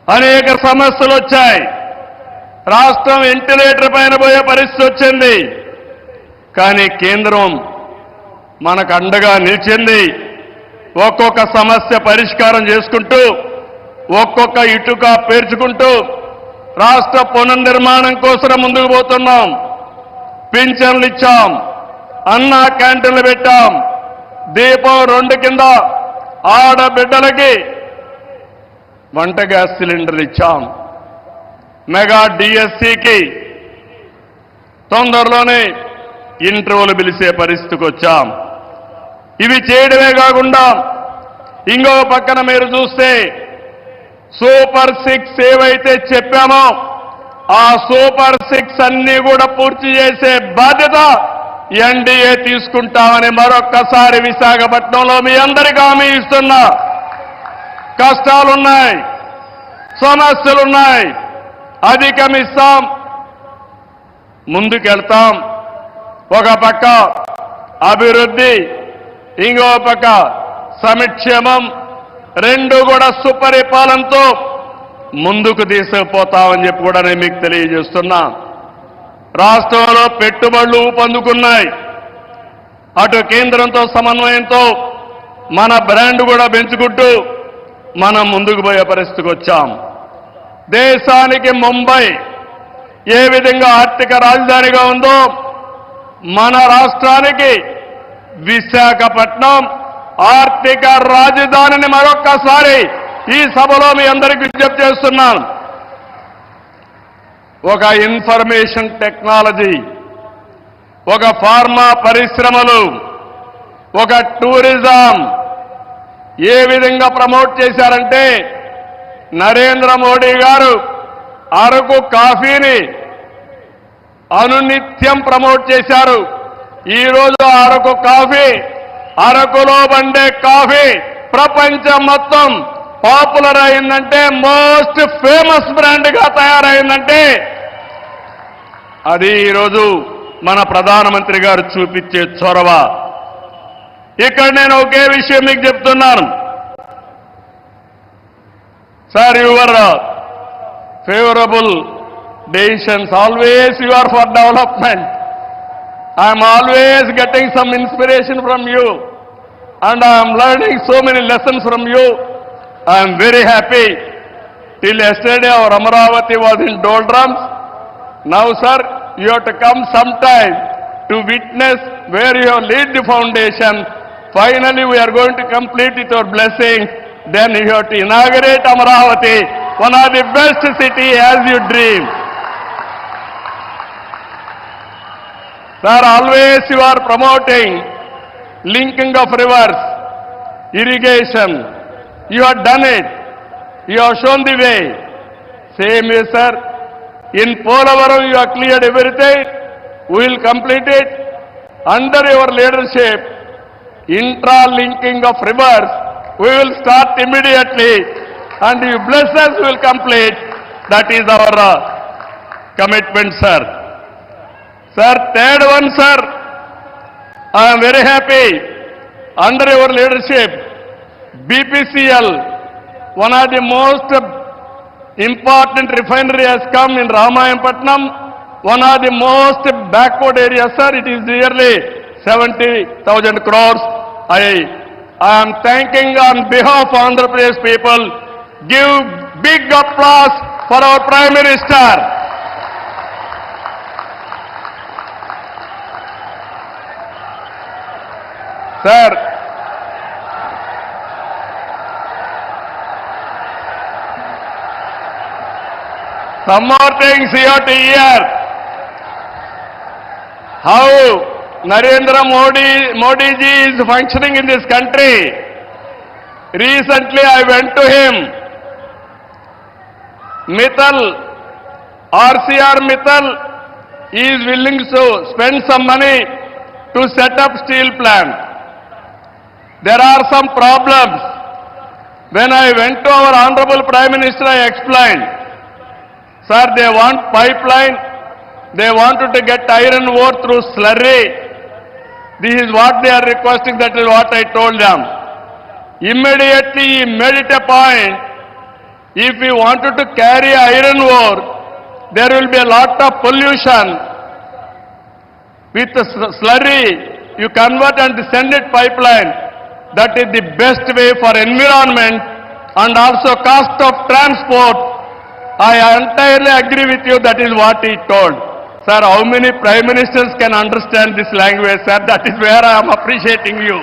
అనేక సమస్యలు వచ్చాయి. రాష్ట్రం వెంటిలేటర్ పైన పోయే పరిస్థితి వచ్చింది. కానీ కేంద్రం మనకు అండగా నిలిచింది. ఒక్కొక్క సమస్య పరిష్కారం చేసుకుంటూ, ఒక్కొక్క ఇటుక పేర్చుకుంటూ రాష్ట్ర పునర్నిర్మాణం కోసం ముందుకు పోతున్నాం. పింఛన్లు ఇచ్చాం, అన్నా క్యాంటీన్లు పెట్టాం, దీపం 2 కింద ఆడబిడ్డలకి వంట గ్యాస్ సిలిండర్లు ఇచ్చాం, మెగా డిఎస్సికి తొందరలోనే ఇంటర్వ్యూలు పిలిచే పరిస్థితికి వచ్చాం. ఇవి చేయడమే కాకుండా ఇంకో పక్కన మీరు చూస్తే సూపర్ 6 ఏవైతే చెప్పామో ఆ సూపర్ 6 అన్ని కూడా పూర్తి చేసే బాధ్యత ఎన్డీఏ తీసుకుంటామని మరొక్కసారి విశాఖపట్నంలో మీ అందరికీ హామీ ఇస్తున్నా. కష్టాలున్నాయి, సమస్యలున్నాయి, అధిగమిస్తాం, ముందుకెళ్తాం. ఒక పక్క అభివృద్ధి, ఇంకో పక్క సంక్షేమం, రెండు కూడా సుపరిపాలనతో ముందుకు తీసుకుపోతామని చెప్పి కూడా నేను మీకు తెలియజేస్తున్నా. రాష్ట్రంలో పెట్టుబడులు ఊపందుకున్నాయి. అటు కేంద్రంతో సమన్వయంతో మన బ్రాండ్ కూడా పెంచుకుంటూ మనం ముందుకు పోయే పరిస్థితికి వచ్చాం. దేశానికి ముంబై ఏ విధంగా ఆర్థిక రాజధానిగా ఉందో మన రాష్ట్రానికి విశాఖపట్నం ఆర్థిక రాజధానిని మరొక్కసారి ఈ సభలో మీ అందరికీ విజ్ఞప్తి చేస్తున్నాను. ఒక ఇన్ఫర్మేషన్ టెక్నాలజీ, ఒక ఫార్మా పరిశ్రమలు, ఒక టూరిజం ఏ విధంగా ప్రమోట్ చేశారంటే నరేంద్ర మోడీ గారు అరకు కాఫీని అనునిత్యం ప్రమోట్ చేశారు. ఈరోజు అరకు కాఫీ, అరకులో బండే కాఫీ ప్రపంచం మొత్తం పాపులర్ అయిందంటే, మోస్ట్ ఫేమస్ బ్రాండ్ గా తయారైందంటే అది ఈరోజు మన ప్రధానమంత్రి గారు చూపించే చొరవ. ఇక్కడ నేను ఒకే విషయం మీకు చెప్తున్నాను. Sir, your favourable decisions, always you are for development. I'm always getting some inspiration from you and I'm learning so many lessons from you. I'm very happy. Till yesterday our Amaravati was in doldrums. Now sir, you have to come sometime to witness where you have laid the foundation. Finally we are going to complete with your blessing. Then you have to inaugurate Amaravati, one of the best city as you dream. Sir, always you are promoting linking of rivers, irrigation. You have done it. You have shown the way. Same way, sir. In Polavaram, you have cleared everything. We will complete it. Under your leadership, intra-linking of rivers, we will start immediately. And you bless us, we will complete. That is our commitment, sir. Sir, third one, sir. I am very happy. Under your leadership, BPCL, one of the most important refinery has come in Ramayanpatnam, one of the most backward areas, sir. It is nearly 70,000 crores. I am thanking on behalf of Andhra Pradesh people. Give big applause for our Prime Minister. Sir, some more things you have to hear. How Narendra Modi ji is functioning in this country. Recently I went to him. Mittal, RCR Mittal is willing to spend some money to set up steel plant. There are some problems. When I went to our Honorable Prime Minister, I explained. Sir, they want pipeline. They wanted to get iron ore through slurry. This is what they are requesting. That is what I told them. Immediately he made it a point If you wanted to carry iron ore, there will be a lot of pollution. With the slurry, you convert and send it pipeline. That is the best way for environment and also cost of transport. I entirely agree with you. That is what he told. Sir, how many prime ministers can understand this language, sir? That is where I am appreciating you.